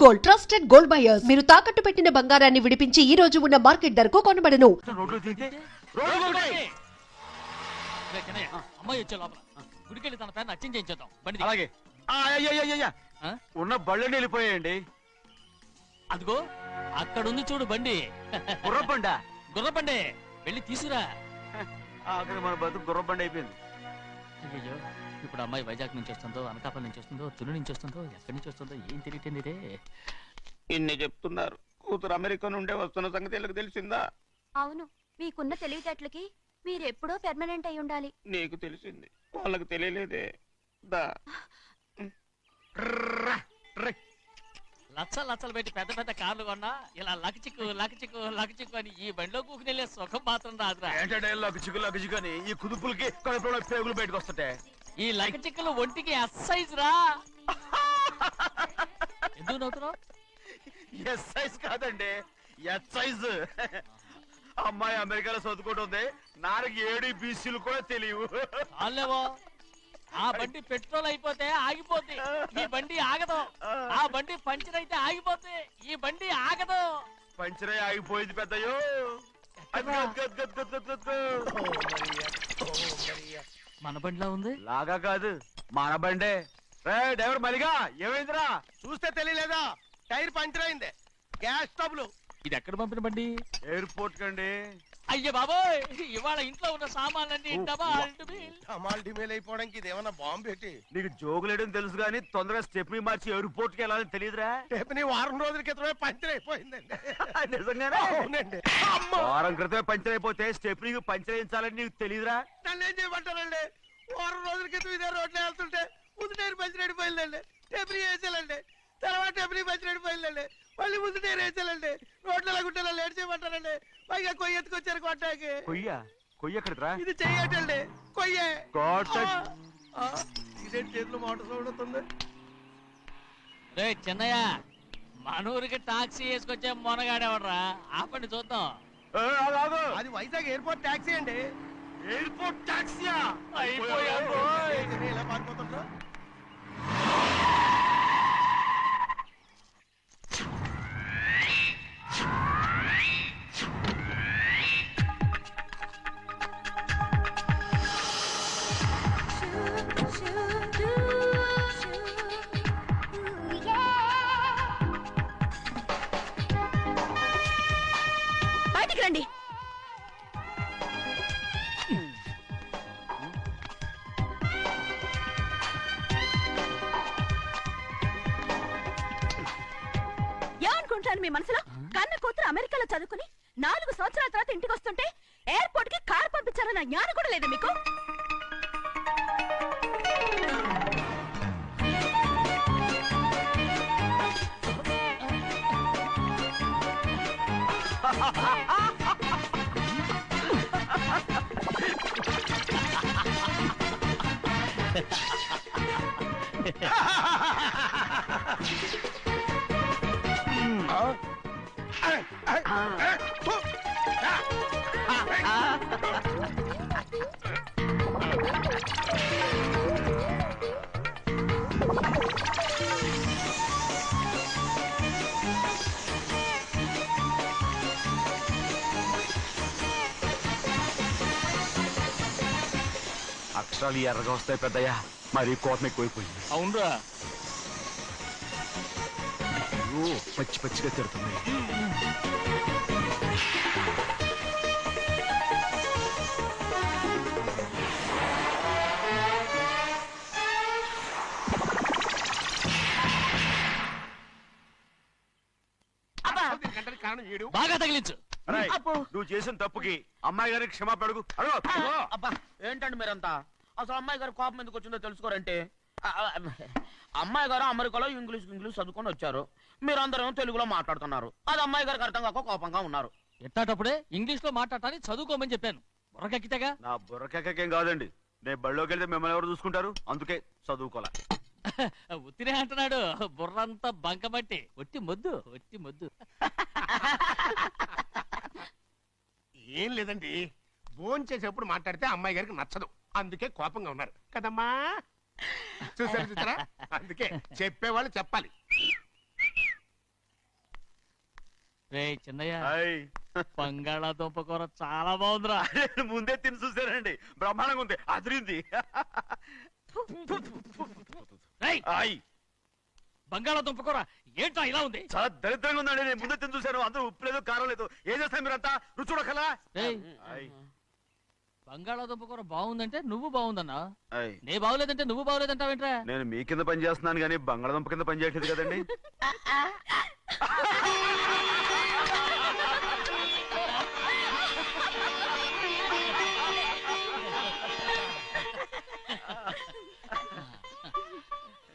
Gold, trusted gold buyers. మీరు తాకట్టు పెట్టిన బంగారాన్ని విడిపించి ఈ రోజు ఉన్న మార్కెట్ ధరకు కొనబడను. అమ్మాయి వచ్చే లోపల గుడికెళ్ళి తన పేరుని అచ్చం చేయించేద్దాం. బండి అలాగే. ఉన్న బళ్ళని వెళ్ళిపోయాయండి. అదిగో అక్కడుంది చూడు బండి. గుర్రబండ. గుర్రబండి వెళ్ళి తీసుకురా. అక్కడ మన బతుకు గుర్రబండ అయిపోయింది. అయ్యో ఇప్పుడు అమ్మాయి వైజాగ్ నుంచి వస్తుందో, అనకాపల్లి నుంచి వస్తుందో, తుని నుంచి వస్తుందో, ఎక్కడి నుంచి వస్తుందో ఏం తెలియటండి రే. ఇన్ని చెప్తున్నారు, కూతురు అమెరికా నుండే వస్తున్న సంగతి వీళ్ళకి తెలిసిందా? అవును, మీకున్న తెలివితేటలకి మీరెప్పుడో పెర్మనెంట్ అయి ఉండాలి. నీకు తెలిసింది, వాళ్ళకి తెలియలేదే. దా లచ్చలు పెట్టి పెద్ద పెద్ద కార్లు కొన్నా ఇలా లకచిక్కు అని ఈ బండిలో కూకుని వెళ్ళే సుఖం మాత్రం రాదురా. ఏంటంటే లగచిక్కు అని ఈ కుదుపులకి కడుపులో పేగులు బయటకు వస్తుంటే ఈ లకచిక్కులు ఒంటికి ఎక్సైజ్ రా. ఎందుకు నవ్వుతున్నావు? ఎక్సైజ్ కాదండి, ఎక్సైజ్. అమ్మాయి అమెరికాలో చదువుకుంటుంది, నాకు 7 బీసీలు కూడా తెలియవు. చాలేవో, ఆ బండి పెట్రోల్ అయిపోతే ఆగిపోద్ది, ఈ బండి ఆగదు. ఆ బండి పంచర్ అయితే ఆగిపోద్ది, ఈ బండి ఆగదు. పంచరే ఆగిపోయింది పెద్దయ్యో. మన బండిలా ఉంది. లాగా కాదు, మన బండే. డ్రైవర్ మలిగా ఏమైందిరా? చూస్తే తెలియలేదా? టైర్ పంచర్ అయింది. గ్యాస్ స్టవ్లు. ఇది ఎక్కడ పంపిన బండి? ఎయిర్పోర్ట్ కండి. అయ్యే బాబోయ్, ఇవాళ ఇంట్లో ఉన్న సామాన్లన్నీ డమాల్ డిమేల్ అయిపోవడానికి ఇదేమన్నా బాంబు పెట్టి? నీకు జోగులేయడం తెలుసు కానీ తొందరగా స్టెప్ని మార్చి ఎయిర్పోర్ట్ కి వెళ్ళాలని తెలియదురా? టేపని వారం రోజుల క్రితమే పంచర్ అయిపోయిందండి. నిజంగానే? అవునండి. వారం క్రితమే పంచర్ అయిపోతే స్టెప్ని పంచర్ వేయించాలని నీకు తెలియదురా? నన్ను ఏం చేయమంటారండి? వారం రోజుల క్రితం ఇదే రోడ్లో వెళ్తుంటే ముందు టైర్ పంచర్ అయిపోయిందండి. టేపని వేసేయాలండి, తర్వాత టేపని పంచర్ అయిపోయిందండి, మళ్ళీ ముందు టైర్ వేసేయాలండి. రోడ్లు ఎలాగుంటే లేట్ చేయమంటారండి. పైగా కొయ్య ఎత్తుకొచ్చారు కొట్టాకి. కొయ్య ఎక్కడిరా? ఇది చెయ్యటండి, కొయ్యే. God. ఇదే చేతులు మోటార్ సౌండ్ అవుతుంది. రే చిన్నయ్య, మనూరికి టాక్సీ వేసుకొచ్చే మొనగాడేవడరా? ఆపండి చూద్దాం. అది వైజాగ్ ఎయిర్పోర్ట్ టాక్సీ అండి. ఎయిర్పోర్ట్ టాక్సీయా? ఇలా పారిపోతుండ్రా? బయటికి రండి. ఏమనుకుంటాను మీ మనసులో? కన్న కూతురు అమెరికాలో చదువుకుని 4 సంవత్సరాల తర్వాత ఇంటికి వస్తుంటే ఎయిర్పోర్ట్ కి కార్ పంపించాలన్న జ్ఞానం కూడా లేదా మీకు? అక్షరాలు ఎర్రగా వస్తాయి పెద్దయ్యా, మరి కోపం ఎక్కువైపోయింది. అవునరా, పచ్చి పచ్చిగా తిడుతుంది. బాగా తగిలించు. నువ్వు చేసిన తప్పుకి అమ్మాయి గారికి క్షమాపణ అడుగు. అబ్బా ఏంటండి మీరంతా? అసలు అమ్మాయి గారు కోపం ఎందుకు వచ్చిందో తెలుసుకోరంటే, అమ్మాయి గారు అమెరికాలో ఇంగ్లీష్ చదువుకొని వచ్చారు, మీరందరూ తెలుగులో మాట్లాడుతున్నారు. అది అమ్మాయి గారికి అర్థం కాక కోపంగా ఉన్నారు. ఎట్టాటప్పుడే ఇంగ్లీష్ లో మాట్లాడటానికి చదువుకోమని చెప్పాను. బుర్రకెక్కితేగా. నా బుర్రకేకేం కాదండి, నేను బళ్ళోకి వెళ్తే మిమ్మల్ని ఎవరు చూసుకుంటారు, అందుకే చదువుకోలే. ఉత్తినే అంటున్నాడు, బుర్రంతా బంకబట్టి. ఒట్టి మొద్దు. ఏం లేదండి, భోజనం చేసేప్పుడు మాట్లాడితే అమ్మాయి గారికి నచ్చదు, అందుకే కోపంగా ఉన్నారు కదమ్మా. చూసారా? అందుకే చెప్పేవాళ్ళు చెప్పాలి. రే చిన్నయ్య హాయ్. బంగాళాదుంప కూర చాలా బాగుందిరా. నేను ముందే తిని చూసానండి, బ్రహ్మాండంగా ఉంది, అదిరింది. రేయ్, హాయ్. బంగాళాదుంప కూర ఏంట్రా ఇలా ఉంది? చాలా దరిద్రంగా ఉందండి, నేను ముందే తిని చూశాను. అందరూ ఉప్పు లేదు, కారం లేదు. ఏం చేస్తాను మీరంతా? రుచి చూడకలా. రేయ్, హాయ్. బంగాళాదుంప కూర బాగుందంటే నువ్వు బాగుందన్నా, హాయ్. నే బాగులేదంటే నువ్వు బాగులేదంటావేంట్రా? నేను మీ కింద పని చేస్తున్నాను కానీ బంగాళదుంప కింద పని చేయట్లేదు కదండి.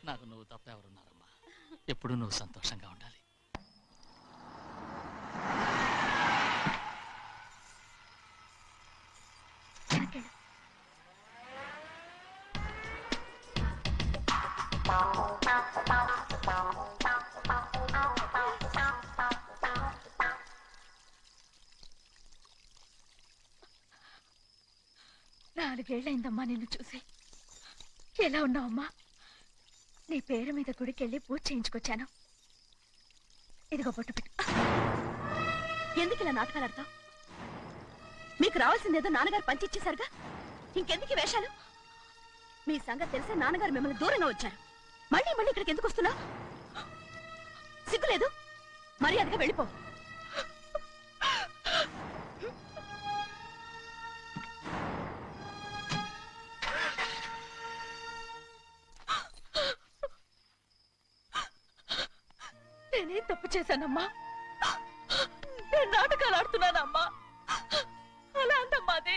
నాకు నువ్వు తప్ప ఎవరున్నారమ్మా? ఎప్పుడు నువ్వు సంతోషంగా ఉండాలి. నాలుగేళ్లైందమ్మా నిన్ను చూసి. ఎలా ఉన్నావమ్మా? నీ పేరు మీద గుడికెళ్ళి పూజ చేయించుకొచ్చాను. ఇదిగో బొట్టు పెట్టు. ఎందుకు ఇలా నాటకాలు ఆడతావు? మీకు రావాల్సిందేదో నాన్నగారు పంచిచ్చేశారుగా, ఇంకెందుకు ఈ వేషాలు? మీ సంగతి తెలిసే నాన్నగారు మిమ్మల్ని దూరంగా వచ్చారు. మళ్ళీ మళ్ళీ ఇక్కడికి ఎందుకు వస్తున్నా? సిగ్గులేదు? మర్యాదగా వెళ్ళిపో. నేనేం తప్పు చేశానమ్మా? నేను నాటకాలు ఆడుతున్నానమ్మా. అలా అందమ్మా అది.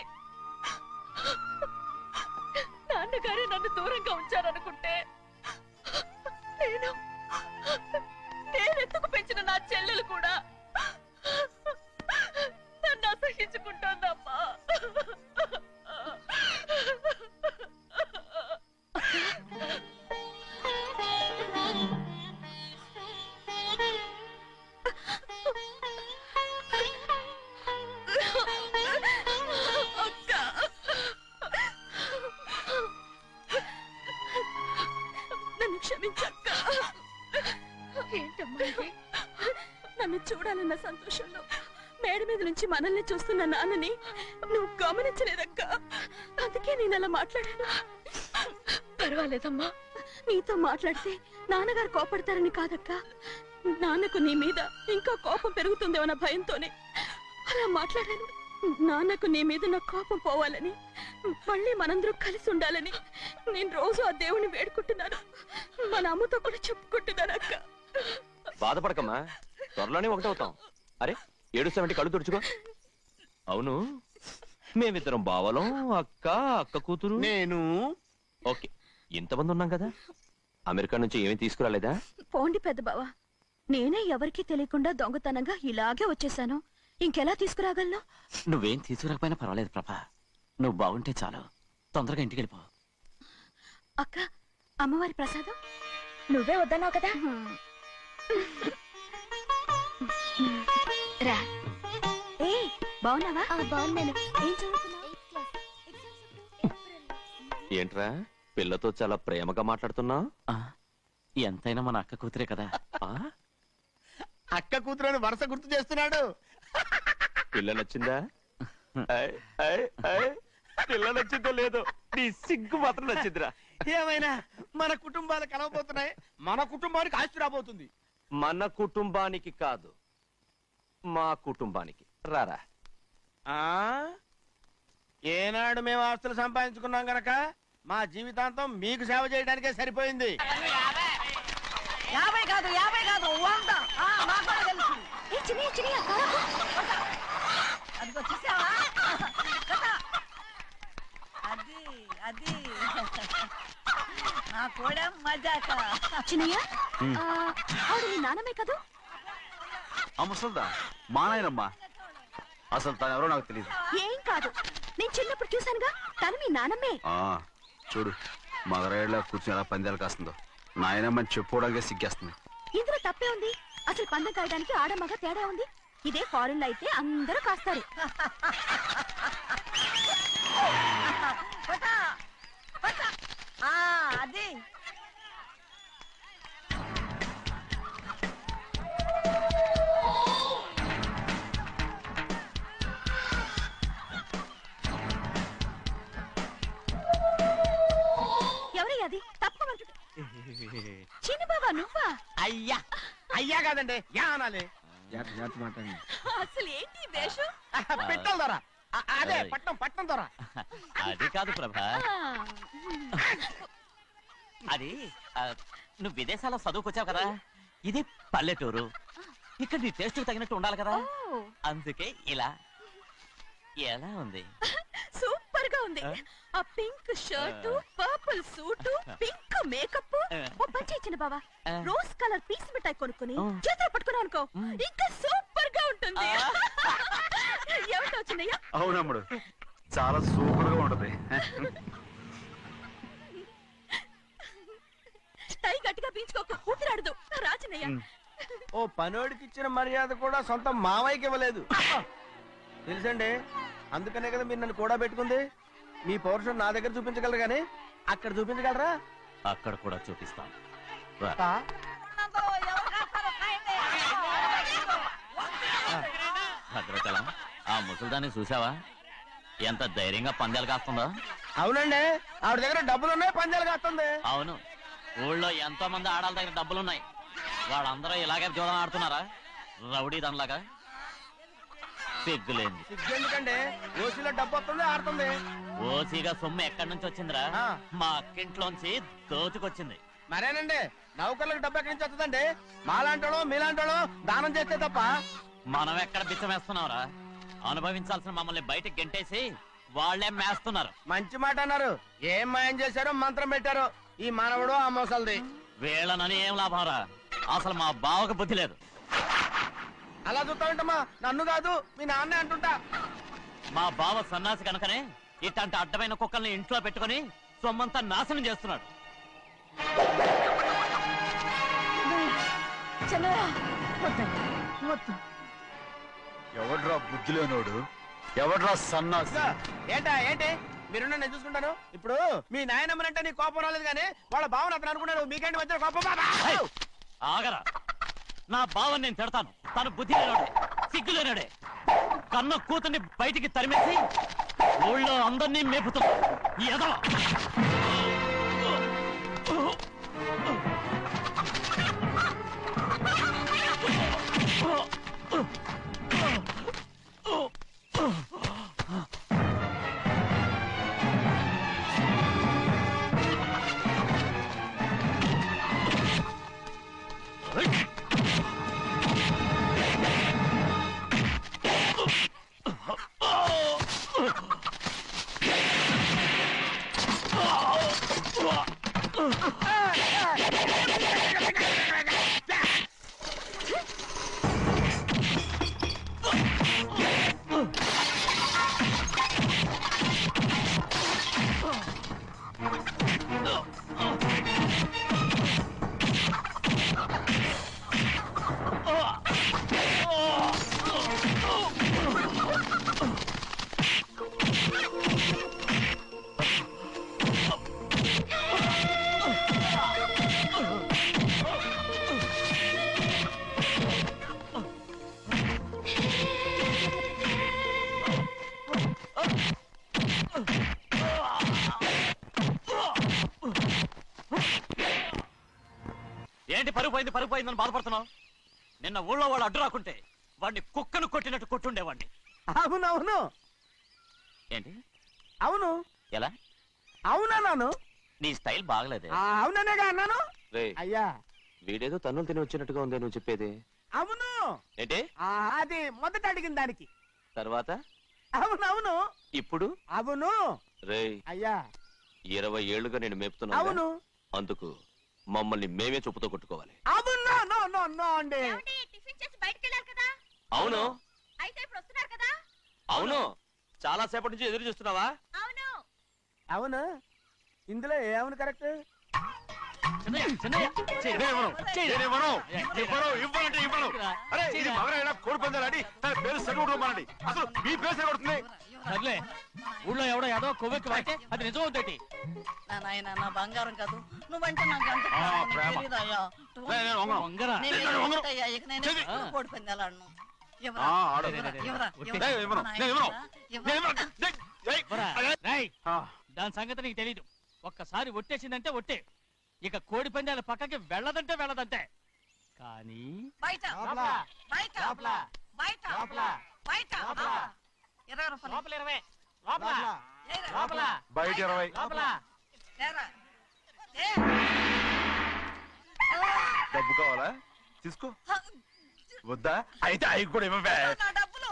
నాన్నగారే నన్ను దూరంగా ఉంచారనుకుంటే నేనెత్తుకు పెంచిన నా చెల్లెలు కూడా నన్ను అసహించుకుంటోందమ్మా. నన్ను క్షమించక్క. ఏంటమ్మా ఇది? నన్ను చూడాలన్న సంతోషంలో మేడ మీద నుంచి మనల్ని చూస్తున్న నాన్నని నువ్వు గమనించలేదక్క. అందుకే నేను అలా మాట్లాడాను. పర్వాలేదమ్మా, నీతో మాట్లాడితే నాన్నగారు కోపడతారని కాదక్క. నాన్నకు నీ మీద ఇంకా కోపం పెరుగుతుందేమన్న భయంతోనే అలా మాట్లాడాను. నాన్నకు నీ మీద నా కోపం పోవాలని, మళ్ళీ మనందరం కలిసి ఉండాలని నేను రోజు ఆ దేవుని వేడుకుంటున్నాను. మన అమ్మతో కూడా చెప్పుకుంటున్నాను అక్క. బాధపడకమ్మా, త్వరలోనే ఒకటవుతాం. అరే ఏడుస్తామంటే కళ్ళు తుడుచుకో. అవును, మేమిద్దరం బావలం, అక్క అక్క కూతురు నేను. ఓకే, ఇంతమంది ఉన్నాం కదా. అమెరికా నుంచి ఏమీ తీసుకురాలేదా? పోండి పెద్ద బావా, నేనే ఎవరికీ తెలియకుండా దొంగతనంగా ఇలాగే వచ్చేసాను. ఇంకెలా తీసుకురాగలను? నువ్వేం తీసుకురాకపోయినా పర్వాలేదు ప్రభా, నువ్వు బాగుంటే చాలు. తొందరగా ఇంటికి వెళ్ళిపో. అక్క, అమ్మవారి ప్రసాదం నువ్వే వద్దన్నావు కదా. రా. ఏ బాగున్నావా? బాగున్నాను. ఏం చదువుతున్నావు? ఏంట్రా పిల్లతో చాలా ప్రేమగా మాట్లాడుతున్నావు? ఆ, ఎంతైనా మన అక్క కూతురే కదా. అక్క కూతురు వరుస గుర్తు చేస్తున్నాడు. పిల్ల నచ్చిందా? పిల్ల నచ్చిందో లేదో, నీ సిగ్గు మాత్రం నచ్చిందిరా. ఏమైనా మన కుటుంబాలు కలవబోతున్నాయి, మన కుటుంబానికి ఆస్తి రాబోతుంది. మన కుటుంబానికి కాదు, మా కుటుంబానికి. రారా. ఆ ఏనాడు మేము ఆస్తులు సంపాదించుకున్నాం గనక మా జీవితాంతం మీకు సేవ చేయడానికే సరిపోయింది. 50 కాదు 100. అదిగో చూసావా? అది నా కూడా మజాక. చిన్నయ్య, ఆవిడ మీ నాన్నమే కదా? అమ్మసలుదా మా నాయనమ్మా, అసలు తను ఎవరో నాకు తెలియదు. ఏం కాదు, నేను చిన్నప్పుడు చూశానుగా, తను మీ నాన్నమ్మే. చూడు మగరాయిలా కూర్చొని ఎలా పందాలు కాస్తుందో. నాయనమ్మని చెప్పుకోవడానికి సిగ్గేస్తుంది. ఇందులో తప్పే ఉంది? అసలు పందెం కాయడానికి ఆడమగ తేడా ఉంది. ఇదే ఫారెన్ లో అయితే అందరూ కాస్తారు. అదే చిన్ని బావా నువ్వా? అయ్యా అయ్యా కాదండి యా అనాలి. అసలు ఏంటి ఈ వేషం? పెట్టాలి దొర. అదే పట్నం పట్నం దొర. అది కాదు ప్రభా, ఆ, అది నువ్వు విదేశాల్లో చదువుకొచ్చావు కదా, ఇది పల్లెటూరు, ఇక్కడ నీ టేస్ట్ తగినట్టు ఉండాలి కదా, ఓ, అందుకే ఇలా. ఎలా ఉంది? సూపర్ గా ఉంది. ఆ pink shirt, purple suit, pink makeup. ఓ పని ఇచ్చిన బావా, రోజ్ కలర్ పీస్ మిఠాయి కొనుక్కుని చేతిలో పట్టుకున్నావు అనుకో, ఇంకా సూపర్ గా ఉంటుంది. ఏమిటో చిన్నయ్య? అవునమ్ముడు, చాలా సూపర్ గా ఉంటది. టై గట్టిగా పీంచుకోకు, ఊపిరాడదు. రా చిన్నయ్య. ఓ పనోడికి ఇచ్చిన మర్యాద కూడా సొంత మావయ్యకి ఇవ్వలేదు తెలుసండి. అందుకనే కదా మీరు నన్ను కూడా పెట్టుకుంది. మీ పౌరుషం నా దగ్గర చూపించగలరు కానీ అక్కడ చూపించగలరా? అక్కడ కూడా చూపిస్తాం. రా. భద్రాచలం, ఆ ముసల్దాన్ని చూసావా? ఎంత ధైర్యంగా పందాలు కాస్తుందో. అవునండి, ఆవిడ దగ్గర డబ్బులున్నాయి, పందాలు కాస్తుంది. అవును, ఊళ్ళో ఎంతో మంది ఆడాళ్ళ దగ్గర డబ్బులున్నాయి, వాళ్ళందరూ ఇలాగే జోదం ఆడుతున్నారా? రౌడీ దానిలాగా. సిగ్గులేంది. సిగ్గెందుకండి, ఓసీలో డబ్బు వస్తుంది, ఆడుతుంది. ఓసీగా సొమ్ము ఎక్కడి నుంచి వచ్చిందిరా? ఆ. మా అక్కింట్లోంచి దోచుకొచ్చింది. మరేనండి, నౌకర్లకు డబ్బు ఎక్కడి నుంచి వస్తుందండి? మాలాంటోళ్ళు మీలాంటోళ్ళు దానం చేస్తే తప్ప. మనం ఎక్కడ బిచ్చం వేస్తున్నావురా? అనుభవించాల్సిన మమ్మల్ని బయటకు గెంటేసి వాళ్లే మేస్తున్నారు. మంచి మాట అన్నారు. ఏం మాయం చేశారో మంత్రం పెట్టారో ఈ మానవుడు ఆ మోసల్ది. వీళ్ళనని ఏం లాభంరా? అసలు మా బావకు బుద్ధి లేదు. అలా చూస్తా ఉంటామా? నన్ను కాదు మీ నాన్నే అంటుంటా. మా బావ సన్నాసి కనుకనే ఇట్లాంటి అడ్డమైన కుక్కల్ని ఇంట్లో పెట్టుకుని సొమ్మంతా నాశనం చేస్తున్నాడు. చిన్నయ్య, వద్దండి. ఎవడ్రా బుద్ధి లేనోడు? ఎవడ్రా సన్నాసి? ఏంటా ఏంటి? మీరున్న నేను చూసుకుంటాను. ఇప్పుడు మీ నాయనమ్మనంటే నీ కోపం రాలేదు కానీ వాళ్ళ భావన అతను అనుకున్నాడు. మీకేంటి వచ్చిన కోపం? హే! ఆగరా, నా బావని నేను తిడతాను. తను బుద్ధి లేనాడే, సిగ్గు లేనాడే, కన్న కూతుర్ని బయటికి తరిమేసి ఊళ్ళో అందరినీ మేపుతున్నా ఈ ఎదవ. ఏంటి పరుగు పోయిందని బాధపడుతున్నావు? నిన్న ఊళ్ళో వాడు అడ్డు రాకుంటే వాడిని కుక్కను కొట్టినట్టు కొట్టుండేవాడిని. అవునవును ఏంటి? అవును. ఎలా? అవునన్నాను. నీ స్టైల్ బాగలేదే. అవుననేగా అన్నాను. అయ్యా వీడేదో తన్నులు తిని వచ్చినట్టుగా ఉందే నువ్వు చెప్పేది. అవును. ఏంటి? అది మొదట అడిగిన దానికి. తర్వాత అవునవును. ఇప్పుడు అవును. రేయ్, అయ్యా 20 ఏళ్లుగా నేను మేపుతున్నా. అవును. అందుకు మమ్మల్ని మేమే చెప్పుతో కొట్టుకోవాలి. అవును. నో నో నో అండి. టిఫిన్ చేసి బయటికి వెళ్ళారు కదా? అవును. అయితే ఇప్పుడు వస్తున్నారు కదా? అవును. చాలా సేపటి నుంచి ఎదురు చూస్తున్నావా? అవును. అవును. ఇందులో ఏమవును కరెక్ట్? సర్లే, ఊళ్ళో ఎవడో ఏదో కొవ్వెక్కి వాడితే అది నిజం అవుతుంది. నాయన నా బంగారం కాదు, నువ్వంటే నాకు ఎంత ప్రేమ. తెలీదయ్యా. వంగరా. నేను ఏమిటయ్యా, ఇక నేను ఎప్పుడు కోడి పందాలాడను. ఎవరా? ఆడు. ఎవరా? ఎవరా? నేను ఇవ్వను. ఎవరా? నేను ఇవ్వను. ఎవరా? రేయ్, దాని సంగతి నీకు తెలీదు. ఒక్కసారి ఒట్టేసిందంటే ఒట్టే. ఇక కోడి పందాల పక్కకి వెళ్ళదంటే వెళ్ళదంటే. కానీ బయట లోపల, బయట లోపల, బయట లోపల, బయట లోపల. 20 రూపాయలు లోపల 20, లోపల, లేరా? లోపల, బయట 20. లోపల. లేరా? ఏ. డబ్బు కావాలా? తీసుకో. వద్దా? అయితే అవి కూడా ఇవ్వవే. నా డబ్బులు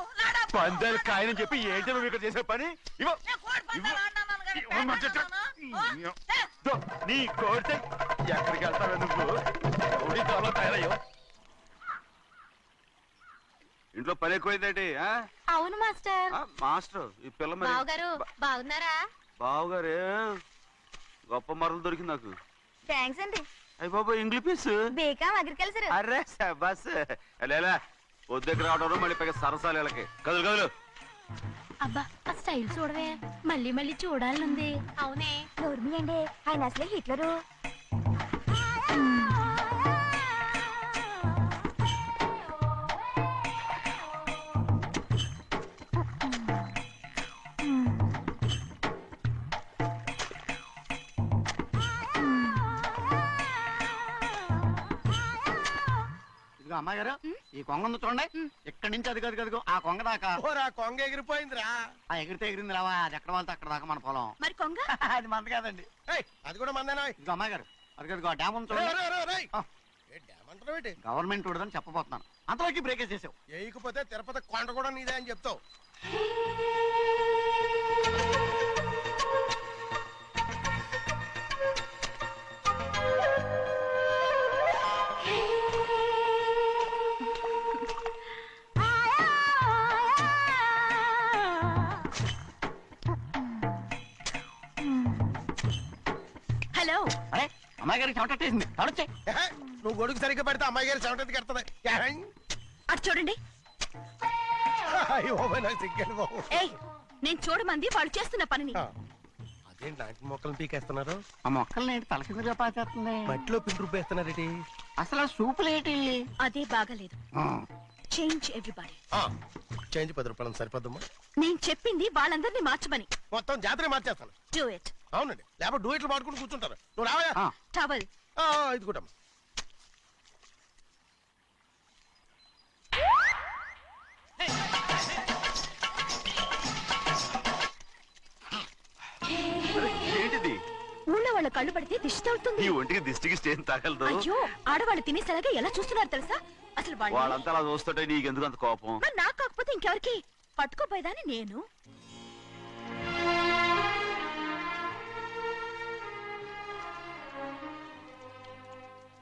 పందాలు కాయని చెప్పి ఏంటి నువ్వు ఇక్కడ చేసే పని? ఇవ్వ. నేను కోడి పందాలు ఆడినాను కానీ ఇవ్వమంటే పెట్టాను. దో, నీ కోడితే ఎక్కడికి వెళ్తావే నువ్వు? రౌడీ త్వరలో తయారయ్యో. ఇంట్లో పని ఎక్కువైందేంటి? అవును మాస్టర్. మాస్టర్ ఈ పిల్ల మరి బావగారు బాగున్నారా? బావుగారే గొప్ప మరలు దొరికింది నాకు. థ్యాంక్స్ అండి. అయ్యి బాబు ఇంగ్లీష్ పీస్. బేకాం అగ్రికల్చర్. అరే బస్ లేలా వద్దకు రావడం మళ్ళీ పైగా సరసాలు వీళ్ళకి. కదులు కదులు. అబ్బా ఆ స్టైల్ చూడవే, మళ్ళీ మళ్ళీ చూడాలనుంది. అవునే నోర్మి అండి, ఆయన అసలే హిట్లరు. ఇదిగో అమ్మాయి గారు, ఈ కొంగ ఉంది చూడండి. ఇక్కడి నుంచి అది కదుగో ఆ కొంగ దాకా. ఓరా కొంగ ఎగిరిపోయిందిరా. ఆ ఎగిరితే ఎగిరింది రావా, అది ఎక్కడ వాళ్ళతో అక్కడ దాకా మన పొలం. మరి కొంగ అది మంద కాదండి. ఏయ్, అది కూడా మందేనా? ఇదిగో అమ్మాయి గారు, అది ఆ డ్యామ్ ఉంది చూడండి. ఏమంటారు? గవర్నమెంట్ ఉండదని చెప్పబోతున్నాను, అంతలోకి బ్రేక్ వేసేసావు. వేయకపోతే తిరుపతి కొండ కూడా నీదే అని చెప్తావు. హలో. అరే అమ్మాయి గారికి చెమటేసింది, తడొచ్చే. ఏహే, నువ్వు గొడుగు సరిగ్గా పెడితే అమ్మాయి గారి చెమటెత్తి కడుతుంది. అటు చూడండి. అయ్యో నాకు సిగ్గాను బాబు. ఏయ్, నేను చూడమంది వాళ్ళు చేస్తున్న పనిని. అదేంటి నాటి మొక్కలను పీకేస్తున్నారు? ఆ మొక్కల్ని తల కిందగా పాచేస్తుంది. మట్టిలో పిండి రుబ్బేస్తున్నారేటి? అసలు సూపులేటి అదే బాగలేదు. Change everybody. చేంజ్ 10 రూపాయలు సరిపోద్దమ్మా. నేను చెప్పింది వాళ్ళందరినీ మార్చమని. మొత్తం జాతర మార్చేస్తాను. Do it. అవునండి, లేకపోతే డూయిట్లు పాడుకుంటూ కూర్చుంటారు. నువ్వు రావయా? టవల్. ఇది కూడా ఏంటిది? ఊళ్ళో వాళ్ళ కళ్ళు పడితే దిష్టి తగులుతుంది. ఈ ఒంటికి దిష్టికి స్టేన్ తగలదు. అయ్యో, ఆడవాళ్ళు తినేసరిగా ఎలా చూస్తున్నారు తెలుసా? అసలు వాళ్ళంతా అలా చూస్తుంటే నీకెందుకు అంత కోపం? మరి నాకు కాకపోతే ఇంకెవరికి? పట్టుకోపోయేదాన్ని నేను.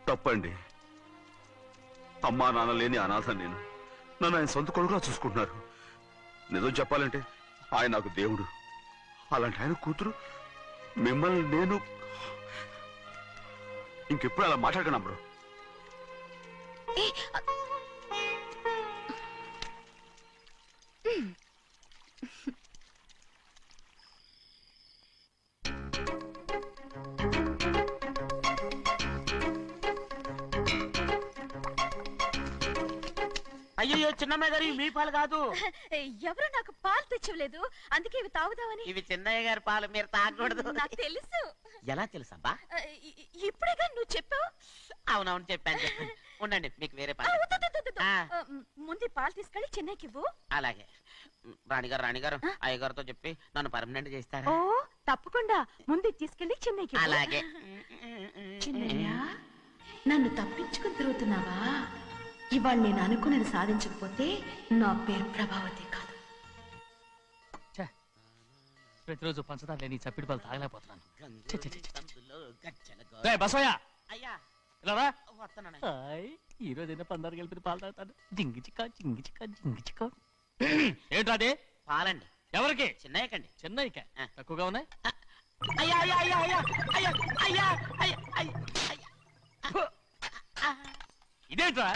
తప్పండి. అమ్మా నాన్న లేని అనాథ నేను. నన్ను ఆయన సొంత కొడుకులా చూసుకుంటున్నారు. నిజం చెప్పాలంటే ఆయన నాకు దేవుడు. అలాంటి ఆయన కూతురు మిమ్మల్ని నేను ఇంకెప్పుడు అలా మాట్లాడకను బ్రో. అయ్యో చిన్నమ్మాయి గారు, మీ పాలు కాదు. ఎవరు నాకు పాలు తెచ్చలేదు, అందుకే ఇవి తాగుదామని. ఇవి చిన్నయ్య గారి పాలు, మీరు తాగకూడదు. నాకు తెలుసు. ఎలా తెలుసబ్బా? ఇప్పుడేగా నువ్వు చెప్పావు. అవునవును చెప్పాను. ఉండండి, మీకు వేరే ఆ, పాలు. వద్దు, వద్దు, వద్దు. ముందు ఈ పాలు తీసుకెళ్ళి చెన్నైకి ఇవ్వు. అలాగే. రాణిగారు అయ్యగారితో చెప్పి నన్ను పర్మనెంట్ చేస్తారా? ఓ తప్పకుండా, ముందు ఇది తీసుకెళ్ళి చెన్నైకి ఇవ్వు. అలాగే. చిన్నయ్య, నన్ను తప్పించుకుని తిరుగుతున్నావా? ఇవాళ నేను అనుకున్నది సాధించకపోతే నా పేరు ప్రభావతి కాదు. ప్రతిరోజు పంచదార లేని చప్పిడి పాలు తాగలేకపోతున్నాను. అయ్యా ఇలా రా. వస్తున్నాను. హాయ్, ఈ రోజైనా పందారు కలిపి పాలు తాగుతాను. జింగి చిక్క జింగి చిక్క జింగి చిక్క. ఏంట్రా అది? పాలండి. ఎవరికి? చిన్నయ్యకండి. చెన్నైకా? తక్కువగా ఉన్నాయి. అయ్యా అయ్యా అయ్యా అయ్యా అయ్యా అయ్యా అయ్యా అయ్యా అయ్యా. ఇదేంట్రా,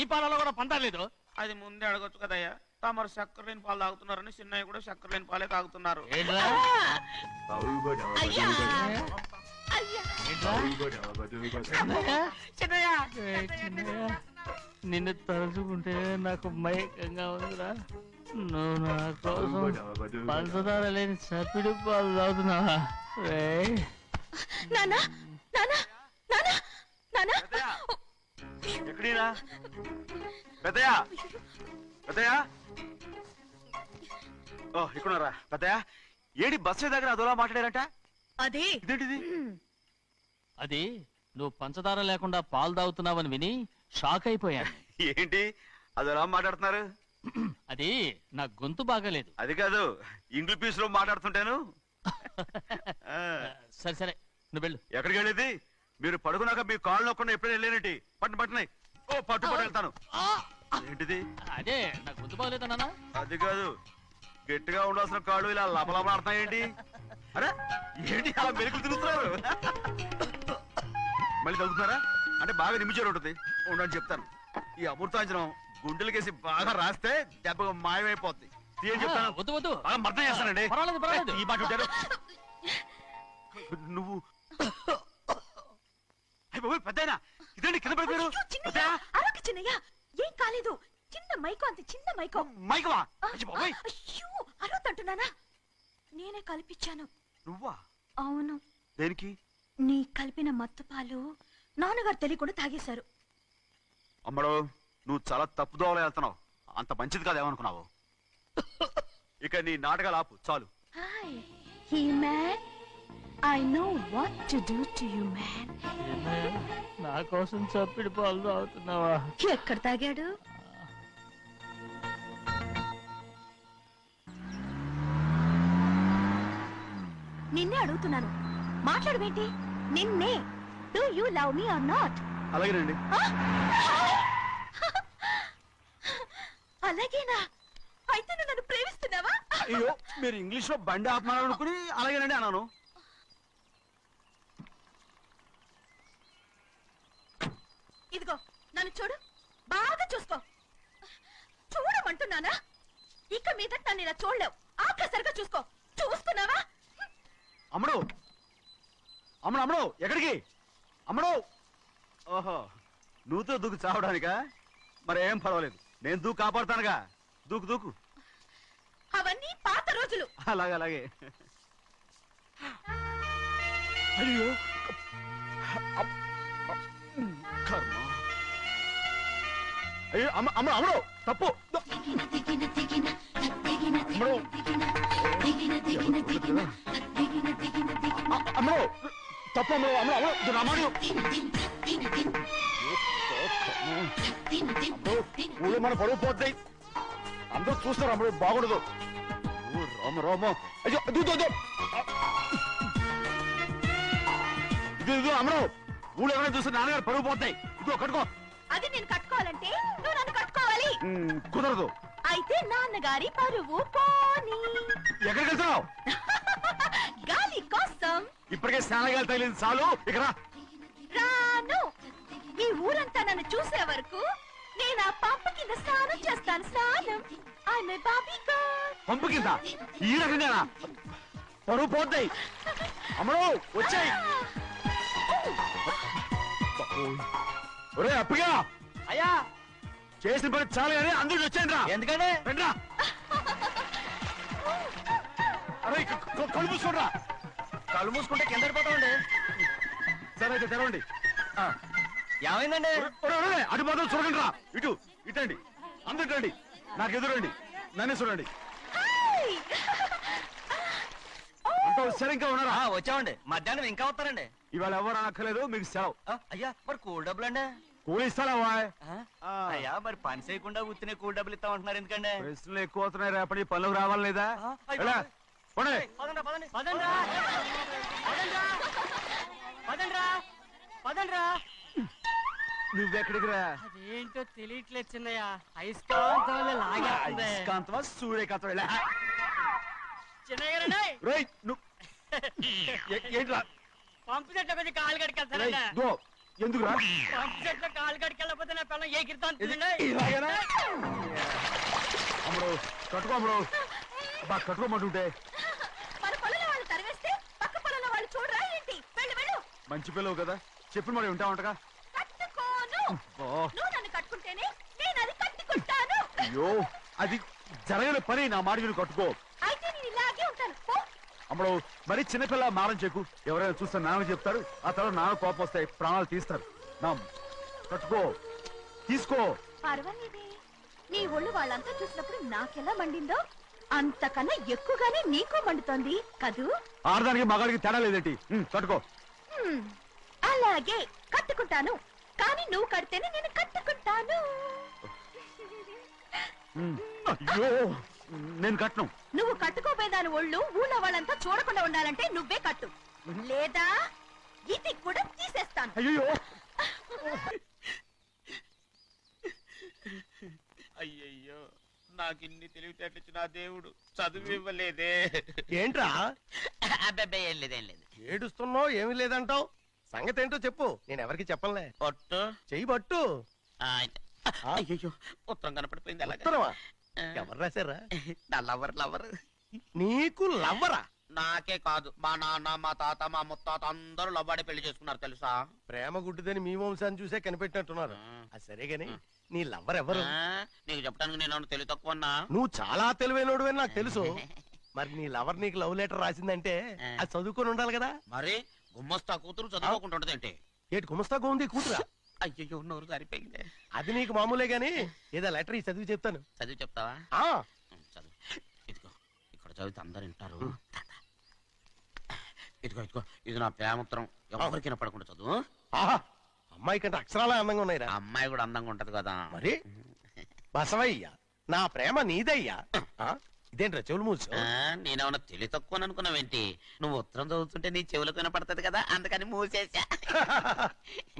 ఈ పాలలో కూడా పందారు లేదు? అది ముందే అడగొచ్చు కదయ్యా. తమరు చక్కెర లేని పాలు తాగుతున్నారని చిన్నయ్య కూడా చక్కెర లేని పాలే తాగుతున్నారు. ఏంట్రా? అయ్యా చిన్నయ్య, నిన్ను తలుచుకుంటే నాకు మైకంగా ఉందిరా. నువ్వు నా కోసం పంచదార లేని చప్పిడి పాలు తాగుతున్నావా? నానా నానా నానా ఎక్కడీనా పెద్దయా పెద్దయా ఓ ఇక్కడున్నారా పెద్దయా ఏడి బస్సు దగ్గర అదోలా మాట్లాడారంట అదే ఇదేంటిది అది నువ్వు పంచదార లేకుండా పాలు తాగుతున్నావని విని షాక్ అయిపోయాను. ఏంటి అదోలా మాట్లాడుతున్నారు? అది నా గొంతు బాగాలేదు. అది కాదు ఇంగ్లీష్ పీస్ లో మాట్లాడుతుంటాను. సరే సరే నువ్వు వెళ్ళు. ఎక్కడికి వెళ్ళేది? మీరు పడుకున్నాక మీ కాళ్ళు నొక్కకుండా ఎప్పుడైనా వెళ్ళేనంటి పట్టునాయి. ఓ పట్టు వెళ్తాను. ఏంటిది? అదే నా గొంతు బాగలేదా నాన్న? అది కాదు గట్టిగా ఉండాల్సిన కాళ్ళు ఇలా లపలపడుతున్నాయేంటి? అరే ఏంటి అలా మెరుకులు తిరుగుతున్నారు? మళ్ళీ తగ్గుతున్నారా? అంటే బాగా నిమిషాలు ఉంటుంది ఉండని చెప్తాను. ఈ అమృతాంజనం గుండెలకేసి బాగా రాస్తే దెబ్బగా మాయమైపోద్ది. ఏం చెప్తాను? వద్దు వద్దు, బాగా మర్దం చేస్తానండి. పర్వాలేదు పర్వాలేదు. ఈ మాట ఉంటారు నువ్వు. పెద్దయినా ఇదండి కింద పడిపోయారు. అరొక చిన్నయ్య ఏం కాలేదు. చిన్న మైకో, అంత చిన్న మైకో. మైకవా? అయ్యో అరవద్దంటున్నానా? నేనే కల్పించాను. నువ్వా? అవును. దేనికి? నీ కలిపిన మత్తు పాలు నాన్నగారు తెలియకుండా తాగేశారు. అమ్మడు నువ్వు చాలా తప్పుదోవలో వెళ్తున్నావు. అంత మంచిది కాదు ఏమనుకున్నావు? ఇక నీ నాటకాలు ఆపు చాలు. Hi he man, I know what to do to you man. నా కోసం చప్పిడి పాలు తాగుతున్నావా? ఎక్కడ తాగాడు? నిన్నే అడుగుతున్నాను, మాట్లాడమేంటి? నిన్నే. Do you love me or not? అలాగేనండి. అలాగేనా? అయితే నువ్వు నన్ను ప్రేమిస్తున్నావా? అయ్యో మీరు ఇంగ్లీష్ లో బండి ఆపమాలనుకుని అలాగేనండి అన్నాను. ఇదిగో నన్ను చూడు, బాగా చూసుకో. చూడమంటున్నానా? ఇక మీద నన్ను ఇలా చూడలేవు. ఆఖరిసరిగా చూసుకో. చూస్తున్నావా? అమ్మడు అమ్మడు అమ్మడు ఎక్కడికి? అమ్మడు. ఓహో నువ్వుతో దూకు చావడానికా? మరేం పర్వాలేదు, నేను దూకు కాపాడుతానుగా. దూకు దూకు. అవన్నీ పాత రోజులు. అలాగే అలాగే. అయ్యో కర్మ. అయ్యో అమ్మ అమ్మ అమ్మడు తప్పు. అమ్మడు తప్పు. అమ్మడు అమ్మడు అమ్మడు రమాడు. ఊళ్ళో మన పరువు పోతాయి. అందరూ చూస్తారు. అమ్మడు బాగుండదు. రామ రామ. అయ్యో ఇది అమ్మడు ఊళ్ళో ఎవరైనా చూస్తే నాన్నగారు పరువు పోతాయి. ఇదిగో కట్టుకో. అది నేను కట్టుకోవాలంటే నువ్వు నన్ను కట్టుకోవాలి. కుదరదు. అయితే నాన్నగారి పరువు పోనీ. ఎక్కడికి వెళ్తున్నావు? గాలి కోసం. ఇప్పటికే స్నానగాలు తగిలింది చాలు. ఇక్కడ రాను. ఈ ఊరంతా నన్ను చూసే వరకు నేను ఆ పంపు కింద స్నానం చేస్తాను. స్నానం. I'm a Barbie girl. పంపు కింద ఈ రకంగా పరువు పోతాయి. అమ్మడు వచ్చాయి. ఒరే అప్పగా అయ్యా చేసిన పని చాలు కానీ అందరికి వచ్చాను రా. ఎందుకంటే రండ్రా. అరే కళ్ళు మూసుకోండి రా. కళ్ళు మూసుకుంటే కింద పడిపోతామండి. సరే అయితే తెరవండి. ఏమైందండి? అటు మాత్రం చూడండి రా. ఇటు ఇటండి. అందరు రండి. నాకు ఎదురండి. నన్నే చూడండి. అంత సరే ఇంకా ఉన్నారా? వచ్చామండి. మధ్యాహ్నం ఇంకా వస్తారండి. ఇవాళ ఎవరు అనక్కర్లేదు, మీకు సెలవు. అయ్యా మరి కూల్ డబ్బులు అండి? కూలి ఇస్తావా? అయ్యా మరి పని చేయకుండా ఉత్తినే కూల్ డబ్బులు ఇస్తామంటున్నారు ఎందుకండి? ప్రశ్నలు ఎక్కువ అవుతున్నాయి. రేపటి పనులకు రావాలి లేదా? నువ్వెక్కడికి రా? అదేంటో తెలియట్లేదు చిన్నయ్య. అయస్కాంతం అయస్కాంతమా సూర్యకాంతం? చిన్నయ్య ఏంట్రా పంపు చెట్ల కొంచెం కాలు కడికెళ్తారండి. ఎందుకురా? పంపు చెట్ల కాలు కడికెళ్ళకపోతే నా పిల్లలు ఏ గిరితాను. అమ్మడు కట్టుకో. అమ్మడు బాగా కట్టుకోమంటుంటే మన పొలంలో వాళ్ళు తరివేస్తే పక్క పొలంలో వాళ్ళు చూడరా ఏంటి? వెళ్ళు వెళ్ళు. మంచి పిల్లవు కదా, చెప్పిన మరి ఉంటావంటగా. కట్టుకోను. నువ్వు నన్ను కట్టుకుంటేనే నేను అది కట్టుకుంటాను. అయ్యో అది జరగని పని. నా మాట విని కట్టుకో. అయితే నేను ఇలాగే ఉంటాను. పో. అమ్మడు మరి చిన్నపిల్ల మారం చెక్కు. ఎవరైనా చూస్తే నాన్న చెప్తారు. ఆ తర్వాత నాన్న కోపం వస్తాయి, ప్రాణాలు తీస్తారు. కట్టుకో, తీసుకో. పర్వాలేదే, నీ ఒళ్ళు వాళ్ళంతా చూసినప్పుడు నాకెలా మండిందో అంతకన్నా ఎక్కువగానే నీకు మండుతోంది కదూ. ఆడదానికి మగాడికి తేడా లేదేంటి? కట్టుకో. అలాగే కట్టుకుంటాను, కానీ నువ్వు కడితేనే నేను కట్టుకుంటాను. అయ్యో, నేను కట్టను. నువ్వు కట్టుకోపోయేదాని ఒళ్ళు ఊళ్ళో వాళ్ళంతా చూడకుండా ఉండాలంటే నువ్వే కట్టు, లేదా ఇది కూడా తీసేస్తాను. అయ్యో, అయ్యయ్యో, నాకు ఇన్ని తెలివితేటలు ఇచ్చిన ఆ దేవుడు చదువు ఇవ్వలేదే. ఏంట్రా అబ్బాయి ఏం లేదు, ఏం లేదు. ఏడుస్తున్నావు? ఏమీ లేదంటావు? సంగతి ఏంటో చెప్పు, నేను ఎవరికి చెప్పనులే. ఒట్టు. చెయ్యి పట్టు. అయ్యో, ఉత్తరం కనపడిపోయింది. అలాగే ఉత్తరమా? ఎవరు రాశారా? నా లవర్ లవర్. నీకు లవ్వరా? నాకే కాదు, మా నాన్న, మా తాత, మా ముత్తాత అందరూ లవ్వాడే పెళ్లి చేసుకున్నారు తెలుసా. ప్రేమ గుడ్డిదని మీ వంశాన్ని చూసే కనిపెట్టినట్టున్నారు. అది సరే గాని నీ లవ్వర్ ఎవరు? నీకు చెప్పడానికి నేను తెలివి తక్కువన్నా. నువ్వు చాలా తెలివైనడు అని నాకు తెలుసు. మరి నీ లవర్ నీకు లవ్ లెటర్ రాసిందంటే అది చదువుకొని ఉండాలి కదా. మరి గుమ్మస్తా కూతురు చదువుకోకుండా ఉంటదేంటి? ఏటి గుమస్తాగా ఉంది కూతురా? అయ్యో, నోరు సరిపోయింది. అది నీకు మామూలే గాని ఏదో లెటర్ ఈ చదివి చెప్తాను. చదివి చెప్తావా? ఆ చదువు. ఇదిగో, ఇక్కడ చదివితే అందరు వింటారు. ఇదిగో ఇదిగో, ఇది నా ప్రేమోత్తరం. ఎవరికి పడకుండా చదువు. ఆహా, అమ్మాయి కంటే అక్షరాలే అందంగా ఉన్నాయిరా. అమ్మాయి కూడా అందంగా ఉంటది కదా. మరి బసవయ్య, నా ప్రేమ నీదయ్యా. ఇదేంట్రా చెవులు మూసు? నేనేమన్నా తెలివి తక్కువ అనుకున్నావేంటి? నువ్వు ఉత్తరం చదువుతుంటే నీ చెవులకు వినపడుతుంది కదా, అందుకని మూసేసా.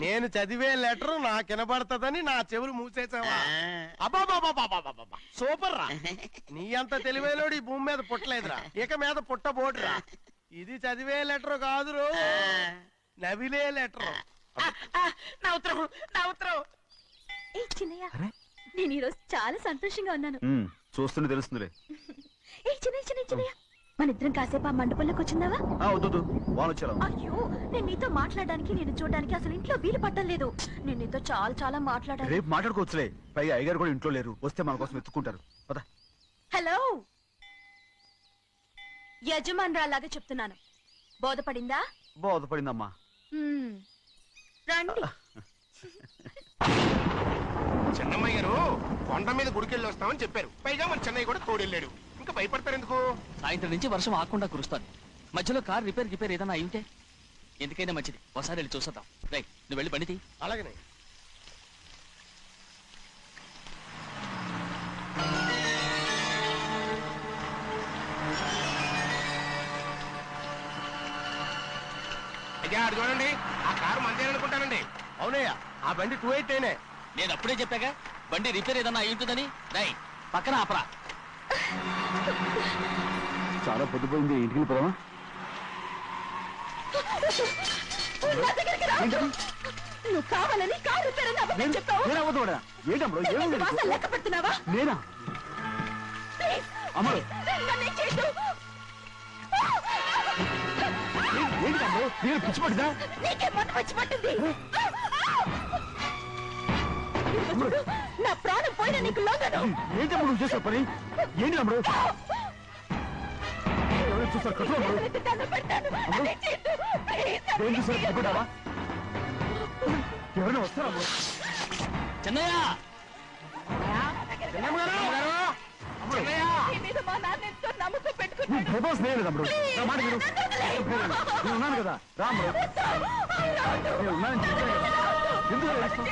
నేను చదివే లెటర్ నాకు వినపడుతుందని నా చెవులు మూసేసావా? అబ్బాబాబాబాబాబాబా, సూపర్ రా. నీ అంత తెలివైనోడు ఈ భూమి మీద పుట్టలేదురా, ఇక మీద పుట్టబోడురా. ఇది చదివే లెటర్ కాదురు, నవిలే లెటర్. నా ఉత్తరం, నా ఉత్తరం. ఏ చిన్నయ్య, నేను ఈరోజు చాలా సంతోషంగా ఉన్నాను. చూస్తూనే తెలుస్తుందిలే. ఏ చిన్నయ్య, మన ఇద్దరం కాసేపు ఆ మండపంలోకి వచ్చిందావా? వద్దు, వాళ్ళు వచ్చారా? అయ్యో, నేను నీతో మాట్లాడడానికి, నేను చూడడానికి అసలు ఇంట్లో వీలు పట్టలేదు. నేను నీతో చాలా చాలా మాట్లాడాలి. రేపు మాట్లాడుకోవచ్చులే. పైగా అయ్యగారు కూడా ఇంట్లో లేరు, వస్తే మన కోసం ఎత్తుకుంటారు. పద. హలో, యజమానురాలాగా చెప్తున్నాను, బోధపడిందా? బోధపడిందమ్మా. రండి. చిన్నమ్మాయి గారు కొండ మీద గుడికెళ్ళి వస్తామని చెప్పారు. పైగా మన చెన్నయ్య కూడా తోడెళ్ళాడు. ఇంకా భయపడతారు ఎందుకు? సాయంత్రం నుంచి వర్షం ఆకుండా కురుస్తాను. మధ్యలో కార్ రిపేర్ ఏదైనా అయి ఉంటే ఎందుకైనా మంచిది, ఒకసారి వెళ్ళి చూసేద్దాం. రైట్, నువ్వు వెళ్ళి బండి తీ. అలాగనే. అయ్యా, అది చూడండి, ఆ కారు మందే అనుకుంటానండి. అవునయ్యా, ఆ బండి 288. నేను అప్పుడే చెప్పాగా బండి రిపేర్ ఏదన్నా అయి ఉంటుందని. రై, పక్కన ఆపరా. చాలా పొద్దుపోయింది, ఇంటికి వెళ్ళిపోదామా? నువ్వు కావాలని కారు రిపేర్ అని అబద్ధం చెప్పావు. లెక్క పెడుతున్నావా? నేనా? అమ్మడు, నన్నేం చేయొద్దు. ఏంటి తమ్ముడు, నేను పిచ్చి పట్టిదా? నీకే మొన్న వచ్చి పట్టింది. చూడు, నా ప్రాణం పోయిన నీకు లోగను. ఏంటి తమ్ముడు నువ్వు చేసే పని? ఏంటి తమ్ముడు? ఎవరైనా చూస్తారు కట్టు తమ్ముడు. ఏం చూసారు భయపడ్డావా? ఎవరైనా వస్తారా? చెన్నయ్య, నీ మీద మా నాన్న ఎంతో నమ్మకం పెట్టుకున్నాడు. తమ్ముడు, నా మాట విను. నేను ఉన్నాను కదా, రాముడు. నేను ఉన్నానని చెప్పాను కదా, ఎందుకు వేస్తావు?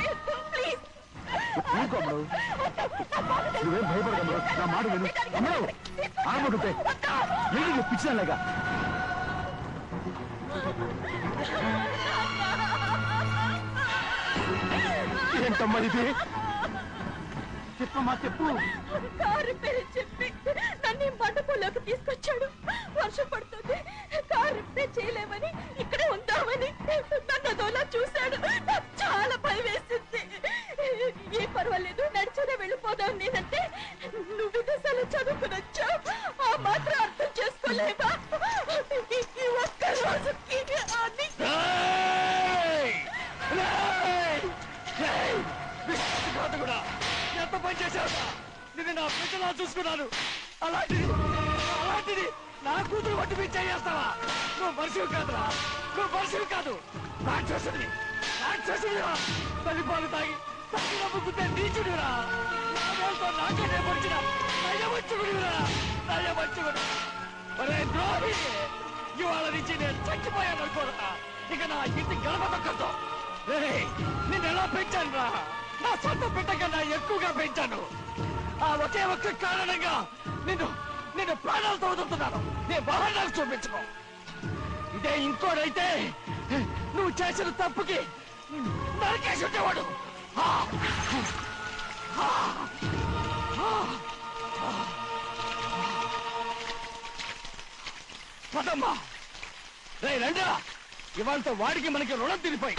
ఊరుకోమ్ముడు, నువ్వేం భయపడకమ్ముడు, నా మాట విను. అమ్మడు, ఆడమంటుంటే ఏంటి పిచ్చిదానిలాగా? ఏంటమ్మా ఇది? చెప్పమ్మా, చెప్పు. కారు పేరు చెప్పి నన్ను మండపంలోకి తీసుకొచ్చాడు. వర్షం పడుతుంది, కారు రిపేర్ చేయలేమని ఇక్కడే ఉందామని నన్ను అదోలా చూశాడు. నాకు చాలా భయం వేసింది. ఏ పర్వాలేదు, నడిచేదే వెళ్ళిపోదాం నేనంటే, నువ్వు విదేశాలు చదువుకుని వచ్చావు, ఆ మాత్రం అర్థం చేసుకోలేవా? ఈ ఒక్క రోజుకి అని ఎంత పని చేశావురా? నేను నా పిల్లలా చూసుకున్నాను. అలాంటిది నా కూతురు వడ్డీ మీద చేస్తావా? నువ్వు మనిషివి కాదురా, నువ్వు మనిషివి కాదు. నాకు చూసింది, రాక్షసుడిరా తల్లిపాలు తాగి తల్లి నమ్ముకుంటే నీచుడిరా నాకే పొడిచిన నయవచ్చుకుడిరా నయవచ్చుకుడు ఒరే ద్రోహి ఇవాళ నుంచి నేను చచ్చిపోయాను అనుకోరా ఇక నా ఇంటి గడప తొక్కతో నిన్ను ఎలా పెంచాను రా నా సొంత బిడ్డ కన్నా ఎక్కువగా పెంచాను ఆ ఒకే ఒక్క కారణంగా నిన్ను నిన్ను ప్రాణాలతో వదులుతున్నాను నీ వాహనాలు చూపించుకో ఇదే ఇంకోడైతే నువ్వు చేసిన తప్పుకి నరికేసి ఉండేవాడు పదమ్మా రే రండిరా ఇవాళతో వాడికి మనకి రుణం తిరిగిపోయి